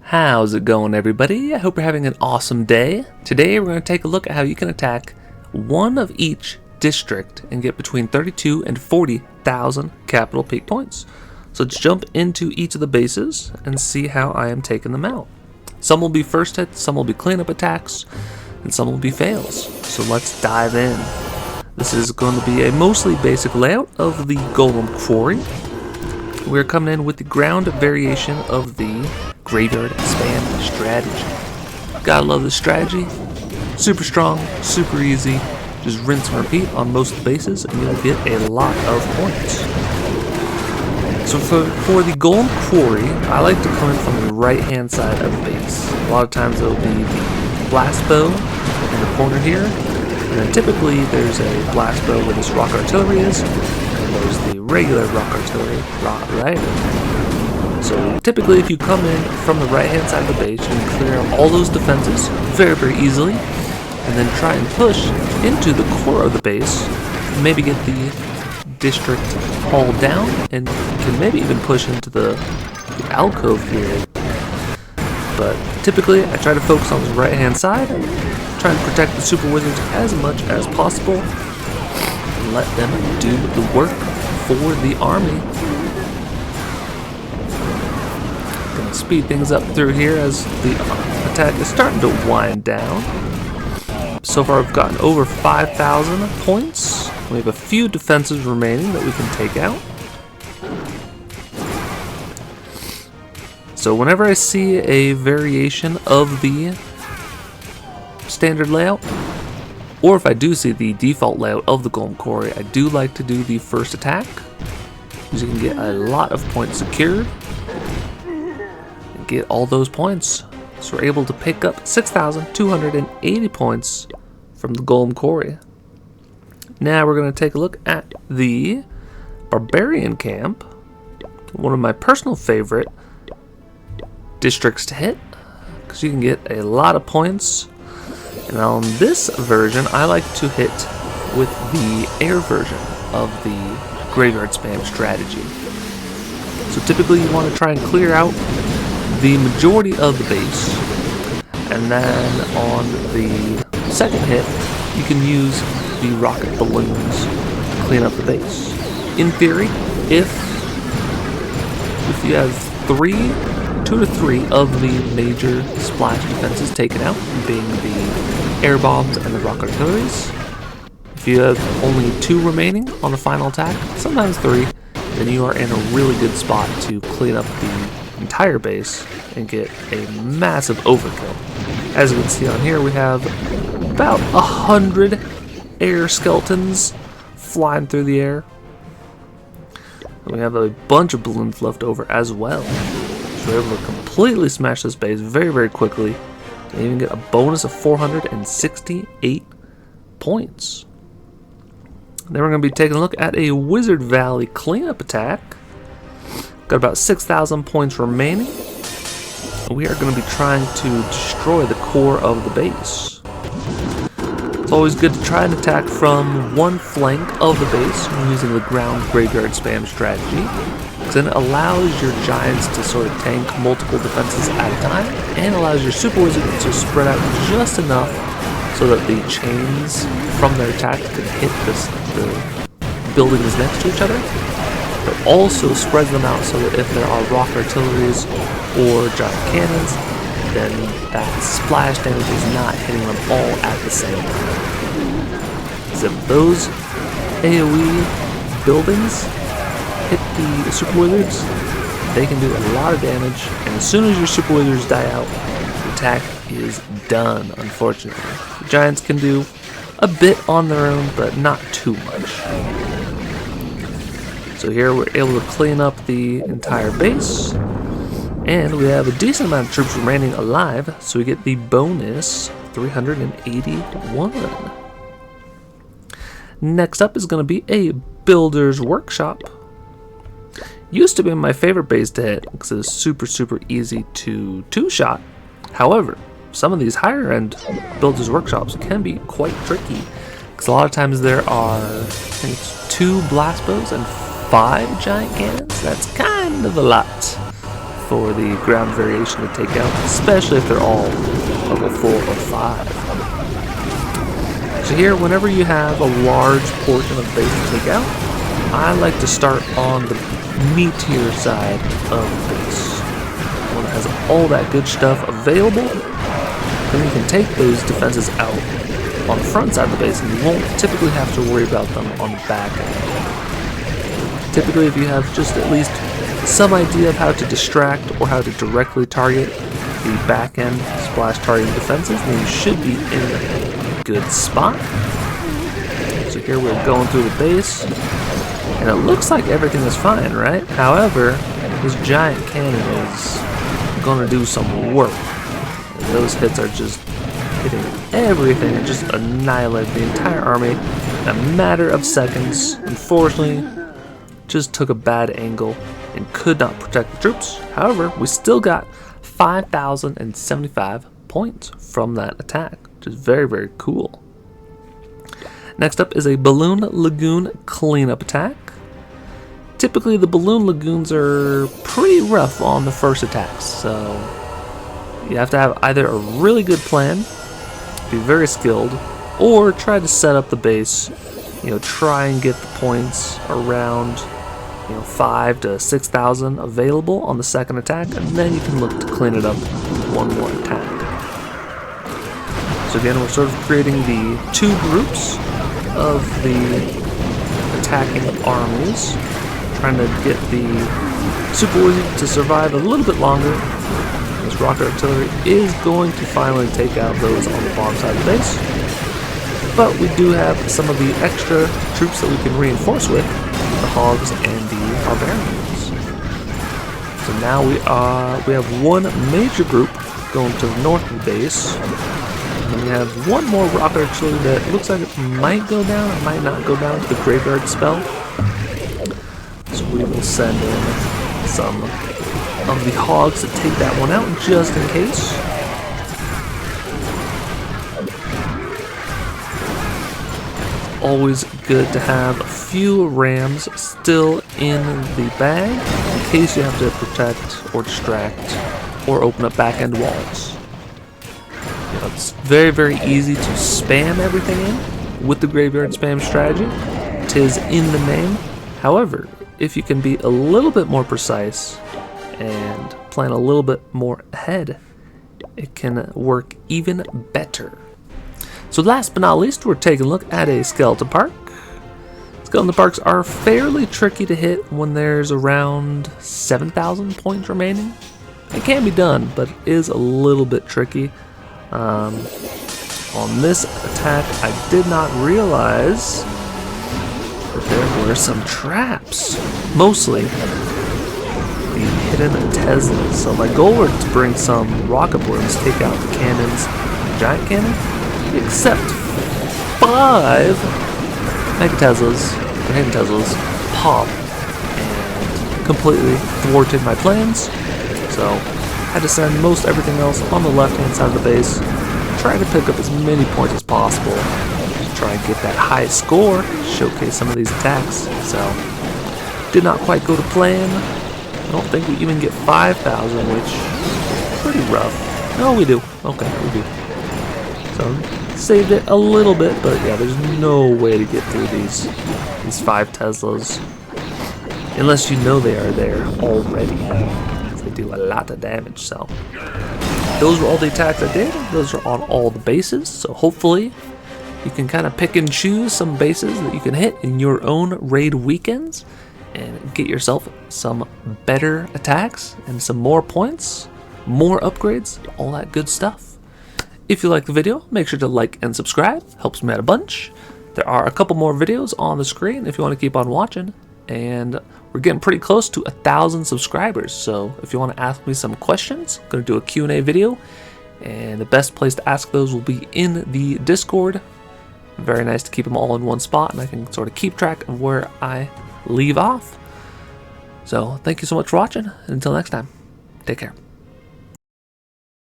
How's it going, everybody? I hope you're having an awesome day. Today we're going to take a look at how you can attack one of each district and get between 32 and 40,000 capital peak points. So let's jump into each of the bases and see how I am taking them out. Some will be first hits, some will be cleanup attacks, and some will be fails. So let's dive in. This is going to be a mostly basic layout of the Golem Quarry. We're coming in with the ground variation of the Graveyard Spam strategy. Gotta love this strategy. Super strong, super easy. Just rinse and repeat on most of the bases and you'll get a lot of points. So for the Golem Quarry, I like to come in from the right hand side of the base. A lot of times it'll be the blast bow in the corner here. And then typically there's a blast bow where this rock artillery is. And there's the regular rock artillery, right? So typically if you come in from the right hand side of the base, you can clear out all those defenses very easily, and then try and push into the core of the base, maybe get the district all down, and can maybe even push into the alcove here. But typically I try to focus on the right hand side, try and protect the super wizards as much as possible, and let them do the work for the army. Gonna speed things up through here as the attack is starting to wind down. So far we've gotten over 5,000 points. We have a few defenses remaining that we can take out. So whenever I see a variation of the standard layout, or if I do see the default layout of the Golem Quarry, I do like to do the first attack, because you can get a lot of points secured and get all those points. So we're able to pick up 6,280 points from the Golem Quarry. Now we're going to take a look at the Barbarian Camp, one of my personal favorite districts to hit, because you can get a lot of points. And on this version, I like to hit with the air version of the Graveyard Spam strategy. So typically you want to try and clear out the majority of the base, and then on the second hit, you can use the rocket balloons to clean up the base. In theory, if you have 2 to 3 of the major splash defenses taken out, being the air bombs and the rock artilleries. If you have only 2 remaining on the final attack, sometimes 3, then you are in a really good spot to clean up the entire base and get a massive overkill. As you can see on here, we have about 100 air skeletons flying through the air. And we have a bunch of balloons left over as well. So we're able to completely smash this base very quickly and even get a bonus of 468 points. Then we're going to be taking a look at a Wizard Valley cleanup attack. Got about 6,000 points remaining. We are going to be trying to destroy the core of the base. It's always good to try and attack from one flank of the base using the ground Graveyard Spam strategy, because then it allows your giants to sort of tank multiple defenses at a time, and allows your super wizard to spread out just enough so that the chains from their attacks can hit the buildings next to each other, but also spreads them out so that if there are rock artilleries or giant cannons, then that splash damage is not hitting them all at the same time. So if those AoE buildings hit the super wizards, they can do a lot of damage, and as soon as your super wizards die out, the attack is done, unfortunately. The giants can do a bit on their own, but not too much. So here we're able to clean up the entire base, and we have a decent amount of troops remaining alive, so we get the bonus 381. Next up is going to be a Builder's Workshop. Used to be my favorite base to hit because it is super easy to two-shot. However, some of these higher end Builder's Workshops can be quite tricky, because a lot of times there are, I think it's 2 blast bows and 5 giant cannons. That's kind of a lot for the ground variation to take out, especially if they're all level 4 or 5. So here, whenever you have a large portion of the base to take out, I like to start on the meatier side of the base. One that has all that good stuff available, then you can take those defenses out on the front side of the base, and you won't typically have to worry about them on the back end. Typically, if you have just at least some idea of how to distract or how to directly target the back end splash targeting defenses, then you should be in a good spot. So here we're going through the base, and it looks like everything is fine, right? However, this giant cannon is going to do some work. Those hits are just hitting everything and just annihilate the entire army in a matter of seconds. Unfortunately, just took a bad angle and could not protect the troops. However, we still got 5,075 points from that attack, which is very, very cool. Next up is a Balloon Lagoon cleanup attack. Typically, the Balloon Lagoons are pretty rough on the first attacks, so you have to have either a really good plan, be very skilled, or try to set up the base, try and get the points around 5 to 6,000 available on the second attack, and then you can look to clean it up with one more attack. So again, we're sort of creating the two groups of the attacking armies, trying to get the Super Wizard to survive a little bit longer. This rocket artillery is going to finally take out those on the bottom side of the base, but we do have some of the extra troops that we can reinforce with the Hogs and the Barbarians. So now we have one major group going to the north of the base, and we have one more rocket artillery that looks like it might go down, it might not go down to the graveyard spell. So we will send in some of the Hogs to take that one out just in case. Always good to have a few rams still in the bag in case you have to protect or distract or open up back end walls. It's very, very easy to spam everything in with the graveyard spam strategy. 'Tis in the name. However, if you can be a little bit more precise and plan a little bit more ahead, it can work even better. So last but not least, we're taking a look at a Skeleton Park. Skeleton Parks are fairly tricky to hit when there's around 7,000 points remaining. It can be done, but it is a little bit tricky. On this attack, I did not realize that there were some traps, mostly the hidden Teslas. So my goal was to bring some rocket balloons, take out the cannons, the giant cannon, except 5 Mega Teslas, or hidden Teslas, pop and completely thwarted my plans. So I had to send most everything else on the left hand side of the base, try to pick up as many points as possible to try and get that high score, showcase some of these attacks. So did not quite go to plan. I don't think we even get 5,000, which is pretty rough. No, we do. Okay, we do. So saved it a little bit, but yeah, there's no way to get through these 5 Teslas unless you know they are there already. They do a lot of damage. So those were all the attacks I did. Those are on all the bases. So hopefully you can kind of pick and choose some bases that you can hit in your own raid weekends and get yourself some better attacks and some more points, more upgrades, all that good stuff. If you like the video, make sure to like and subscribe. Helps me out a bunch. There are a couple more videos on the screen if you want to keep on watching. And we're getting pretty close to 1,000 subscribers. So if you want to ask me some questions, I'm going to do a Q&A video. And the best place to ask those will be in the Discord. Very nice to keep them all in one spot, and I can sort of keep track of where I leave off. So thank you so much for watching, and until next time, take care.